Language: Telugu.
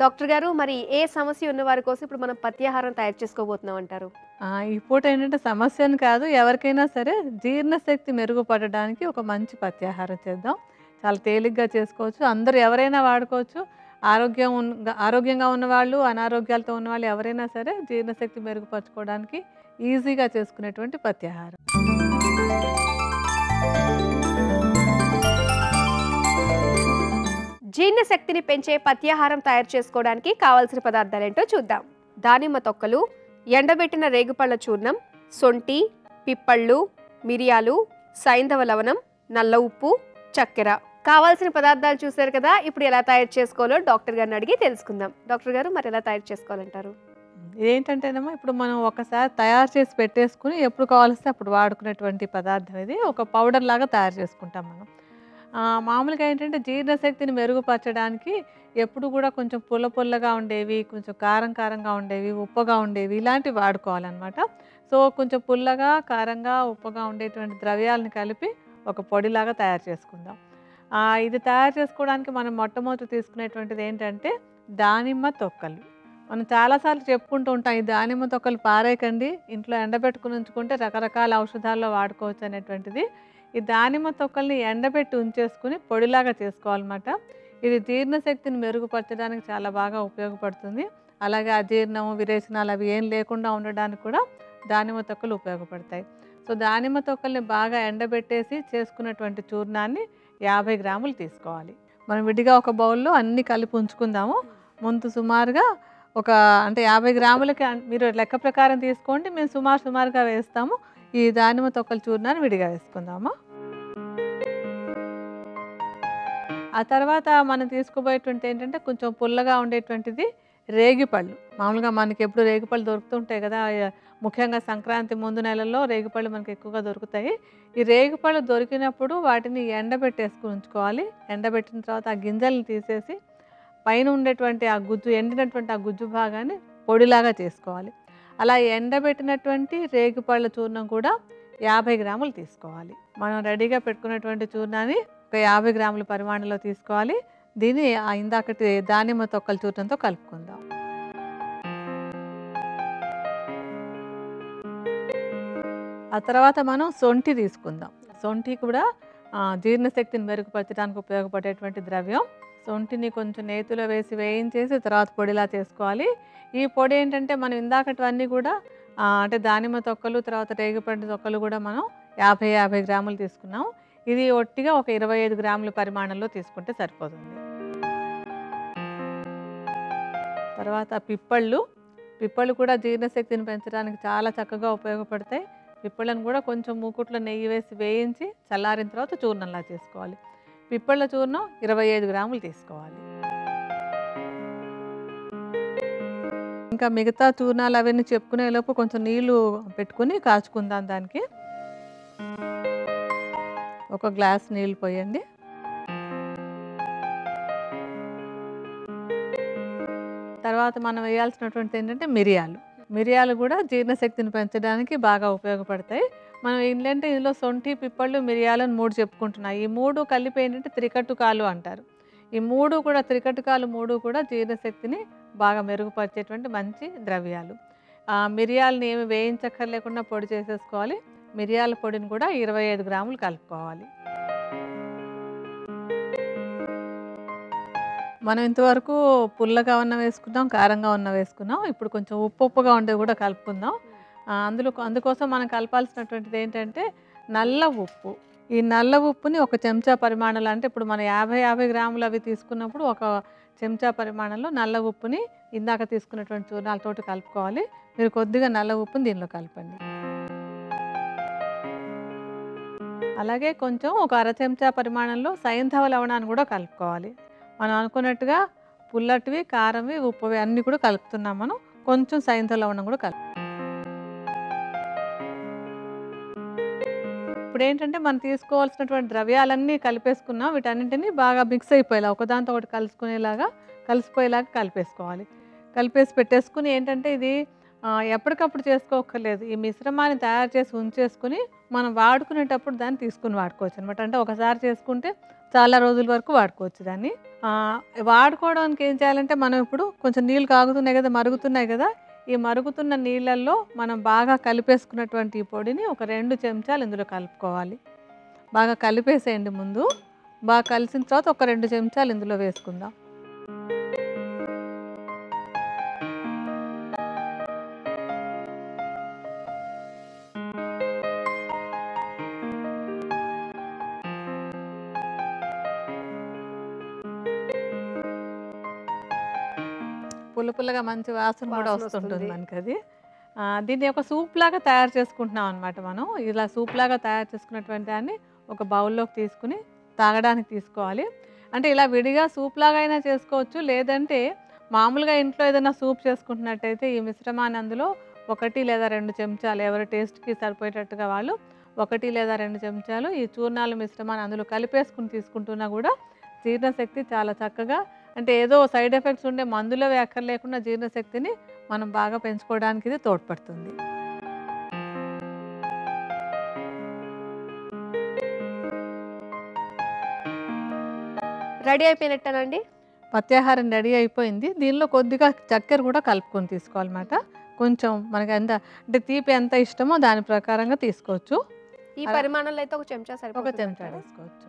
డాక్టర్ గారు మరి ఏ సమస్య ఉన్న వారి కోసం ఇప్పుడు మనం పథ్యాహారం తయారు చేసుకోబోతున్నాం అంటారు? ఈ పూట ఏంటంటే సమస్య అని కాదు. ఎవరికైనా సరే జీర్ణశక్తి మెరుగుపడడానికి ఒక మంచి పథ్యాహారం చేద్దాం. చాలా తేలిగ్గా చేసుకోవచ్చు. అందరూ ఎవరైనా వాడుకోవచ్చు. ఆరోగ్యంగా ఉన్నవాళ్ళు, అనారోగ్యాలతో ఉన్నవాళ్ళు ఎవరైనా సరే జీర్ణశక్తి మెరుగుపరుచుకోవడానికి ఈజీగా చేసుకునేటువంటి పథ్యాహారం. జీర్ణశక్తిని పెంచే పథ్యాహారం తయారు చేసుకోవడానికి కావాల్సిన పదార్థాలేంటో చూద్దాం. దానిమ్మ తొక్కలు, ఎండబెట్టిన రేగుపళ్ళ చూర్ణం, సొంటి, పిప్పళ్ళు, మిరియాలు, సైంధవ లవణం, నల్ల ఉప్పు, చక్కెర. కావాల్సిన పదార్థాలు చూశారు కదా. ఇప్పుడు ఎలా తయారు చేసుకోవాలో డాక్టర్ గారిని అడిగి తెలుసుకుందాం. డాక్టర్ గారు మరి ఎలా తయారు చేసుకోవాలంటారు? ఇదేంటంటేనేమో ఇప్పుడు మనం ఒకసారి తయారు చేసి పెట్టేసుకుని ఎప్పుడు కావాల్స్తే అప్పుడు వాడుకునేటువంటి పదార్థం ఇది. ఒక పౌడర్ లాగా తయారు చేసుకుంటాం మనం. మామూలుగా ఏంటంటే జీర్ణశక్తిని మెరుగుపరచడానికి ఎప్పుడు కూడా కొంచెం పుల్లగా ఉండేవి, కొంచెం కారంగా ఉండేవి, ఉప్పగా ఉండేవి ఇలాంటివి వాడుకోవాలన్నమాట. సో కొంచెం పుల్లగా, కారంగా, ఉప్పగా ఉండేటువంటి ద్రవ్యాలను కలిపి ఒక పొడిలాగా తయారు చేసుకుందాం. ఇది తయారు చేసుకోవడానికి మనం మొట్టమొదటి తీసుకునేటువంటిది ఏంటంటే దానిమ్మ తొక్కలు. మనం చాలాసార్లు చెప్పుకుంటూ ఉంటాం, ఈ దానిమ్మ తొక్కలు పారేయకండి, ఇంట్లో ఎండబెట్టుకుని ఉంచుకుంటే రకరకాల ఔషధాల్లో వాడుకోవచ్చు అనేటువంటిది. ఈ దానిమ్మ తొక్కల్ని ఎండబెట్టి ఉంచేసుకుని పొడిలాగా చేసుకోవాలన్నమాట. ఇది జీర్ణశక్తిని మెరుగుపరచడానికి చాలా బాగా ఉపయోగపడుతుంది. అలాగే అజీర్ణం, విరేచనాలు అవి ఏం లేకుండా ఉండడానికి కూడా దానిమ్మ తొక్కలు ఉపయోగపడతాయి. సో దానిమ్మ తొక్కల్ని బాగా ఎండబెట్టేసి చేసుకున్నటువంటి చూర్ణాన్ని 50 గ్రాములు తీసుకోవాలి. మనం విడిగా ఒక బౌల్లో అన్నీ కలిపి ఉంచుకుందాము. ముందు సుమారుగా అంటే 50 గ్రాములకి మీరు లెక్క ప్రకారం తీసుకోండి. మేము సుమారుగా వేస్తాము. ఈ దానిమ్మ తొక్కల చూర్ణాన్ని విడిగా వేసుకుందాము. ఆ తర్వాత మనం తీసుకోబోయేటువంటి ఏంటంటే కొంచెం పుల్లగా ఉండేటువంటిది రేగిపళ్ళు. మామూలుగా మనకి ఎప్పుడు రేగిపళ్ళు దొరుకుతుంటాయి కదా. ముఖ్యంగా సంక్రాంతి ముందు నెలల్లో రేగిపళ్ళు మనకి ఎక్కువగా దొరుకుతాయి. ఈ రేగిపళ్ళు దొరికినప్పుడు వాటిని ఎండబెట్టేసుకుని ఉంచుకోవాలి. ఎండబెట్టిన తర్వాత ఆ గింజల్ని తీసేసి పైన ఉండేటువంటి ఆ గుజ్జు, ఎండినటువంటి ఆ గుజ్జు భాగాన్ని పొడిలాగా చేసుకోవాలి. అలా ఎండబెట్టినటువంటి రేగిపళ్ళ చూర్ణం కూడా 50 గ్రాములు తీసుకోవాలి. మనం రెడీగా పెట్టుకున్నటువంటి చూర్ణాన్ని ఒక 50 గ్రాముల పరిమాణంలో తీసుకోవాలి. దీన్ని ఇందాకటి దానిమ్మ తొక్కల చూర్ణంతో కలుపుకుందాం. ఆ తర్వాత మనం సొంఠి తీసుకుందాం. సొంఠి కూడా జీర్ణశక్తిని మెరుగుపరచడానికి ఉపయోగపడేటువంటి ద్రవ్యం. సొంఠిని కొంచెం నేతిలో వేసి వేయించేసి తర్వాత పొడిలా చేసుకోవాలి. ఈ పొడి ఏంటంటే మనం ఇందాకటివన్నీ కూడా అంటే దానిమ్మ తొక్కలు, తర్వాత రేగిపండు తొక్కలు కూడా మనం 50 గ్రాములు తీసుకున్నాం. ఇది ఒట్టిగా ఒక 25 గ్రాముల పరిమాణంలో తీసుకుంటే సరిపోతుంది. తర్వాత పిప్పళ్ళు కూడా జీర్ణశక్తిని పెంచడానికి చాలా చక్కగా ఉపయోగపడతాయి. పిప్పళ్ళను కూడా కొంచెం మూకుట్లో నెయ్యి వేసి వేయించి చల్లారిన తర్వాత చూర్ణంలా చేసుకోవాలి. పిప్పళ్ళ చూర్ణం 25 గ్రాములు తీసుకోవాలి. ఇంకా మిగతా చూర్ణాలు అవన్నీ చెప్పుకునే లోపు కొంచెం నీళ్లు పెట్టుకుని కాచుకుందాం. దానికి ఒక గ్లాస్ నీళ్ళు పోయండి. తర్వాత మనం వేయాల్సినటువంటి ఏంటంటే మిరియాలు కూడా జీర్ణశక్తిని పెంచడానికి బాగా ఉపయోగపడతాయి. మనం ఏంటంటే ఇందులో సొంఠి, పిప్పళ్ళు, మిరియాలను 3 చెప్పుకుంటున్నాయి. ఈ 3 కలిపి ఏంటంటే త్రికట్టుకాలు అంటారు. ఈ 3 త్రికట్టుకాలు 3 కూడా జీర్ణశక్తిని బాగా మెరుగుపరిచేటువంటి మంచి ద్రవ్యాలు. మిరియాలని ఏమి వేయించక్కర్లేకుండా పొడి చేసేసుకోవాలి. మిరియాల పొడిని కూడా 25 గ్రాములు కలుపుకోవాలి. మనం ఇంతవరకు పుల్లగా ఉన్న వేసుకున్నాం, కారంగా ఉన్న వేసుకున్నాం. ఇప్పుడు కొంచెం ఉప్పుగా ఉండేవి కూడా కలుపుకుందాం. అందుకోసం మనం కలపాల్సినటువంటిది ఏంటంటే నల్ల ఉప్పు. ఈ నల్ల ఉప్పుని ఒక చెంచా పరిమాణంలో, అంటే ఇప్పుడు మనం 50 గ్రాములు అవి తీసుకున్నప్పుడు ఒక చెంచా పరిమాణంలో నల్ల ఉప్పుని ఇందాక తీసుకున్నటువంటి చూర్ణాలతోటి కలుపుకోవాలి. మీరు కొద్దిగా నల్ల ఉప్పుని దీనిలో కలపండి. అలాగే కొంచెం ఒక అర చెంచా పరిమాణంలో సైంధవ లవణాన్ని కూడా కలుపుకోవాలి. మనం అనుకున్నట్టుగా పుల్లటివి, కారంవి, ఉప్పువి అన్నీ కూడా కలుపుతున్నాం మనం. కొంచెం సైంధవ లవణం కూడా ఇప్పుడు ఏంటంటే మనం తీసుకోవాల్సినటువంటి ద్రవ్యాలన్నీ కలిపేసుకున్నాం. వీటన్నింటినీ బాగా మిక్స్ అయిపోయేలా, ఒకదాంతో ఒకటి కలిసిపోయేలాగా కలిపేసుకోవాలి. కలిపేసి పెట్టేసుకుని ఏంటంటే ఇది ఎప్పటికప్పుడు చేసుకోక్కర్లేదు. ఈ మిశ్రమాన్ని తయారు చేసి ఉంచేసుకుని మనం వాడుకునేటప్పుడు దాన్ని తీసుకుని వాడుకోవచ్చు అనమాట. అంటే ఒకసారి చేసుకుంటే చాలా రోజుల వరకు వాడుకోవచ్చు దాన్ని. వాడుకోవడానికి ఏం చేయాలంటే మనం ఇప్పుడు కొంచెం నీళ్ళు కాగుతున్నాయి కదా, మరుగుతున్నాయి కదా, ఈ మరుగుతున్న నీళ్ళల్లో మనం బాగా కలిపేసుకున్నటువంటి ఈ పొడిని ఒక 2 చెంచాలు ఇందులో కలుపుకోవాలి. బాగా కలిపేసేయండి ముందు. బాగా కలిసిన తర్వాత ఒక 2 చెంచాలు ఇందులో వేసుకుందాం. పుల్లగా మంచి వాసన కూడా వాసన వస్తుంటుంది వస్తుంది. మనకది. దీన్ని ఒక సూప్ లాగా తయారు చేసుకుంటున్నాం అనమాట మనం. ఇలా సూప్ లాగా తయారు చేసుకున్నటువంటి దాన్ని ఒక బౌల్లోకి తీసుకుని తాగడానికి తీసుకోవాలి. అంటే ఇలా విడిగా సూప్ లాగా అయినా చేసుకోవచ్చు. లేదంటే మామూలుగా ఇంట్లో ఏదైనా సూప్ చేసుకుంటున్నట్టయితే ఈ మిశ్రమాన్ని అందులో 1 లేదా 2 చెంచాలు, ఎవరి టేస్ట్‌కి సరిపోయేటట్టుగా వాళ్ళు 1 లేదా 2 చెంచాలు ఈ చూర్ణాల మిశ్రమాన్ని అందులో కలిపేసుకుని తీసుకుంటున్నా కూడా జీర్ణశక్తి చాలా చక్కగా, అంటే ఏదో సైడ్ ఎఫెక్ట్స్ ఉండే మందులవి అక్కర్లేకుండా జీర్ణశక్తిని మనం బాగా పెంచుకోవడానికి ఇది తోడ్పడుతుంది. రెడీ అయిపోయినట్టేనండి? పత్యాహారం రెడీ అయిపోయింది. దీనిలో కొద్దిగా చక్కెర కూడా కలుపుకొని తీసుకోవాలన్నమాట. కొంచెం మనకి అంటే తీపి ఎంత ఇష్టమో దాని ప్రకారంగా తీసుకోవచ్చు. ఈ పరిమాణంలో అయితే ఒక చెంచా ఒక సరిపోతుంది చెంచా అంటారా? వేసుకోవచ్చు.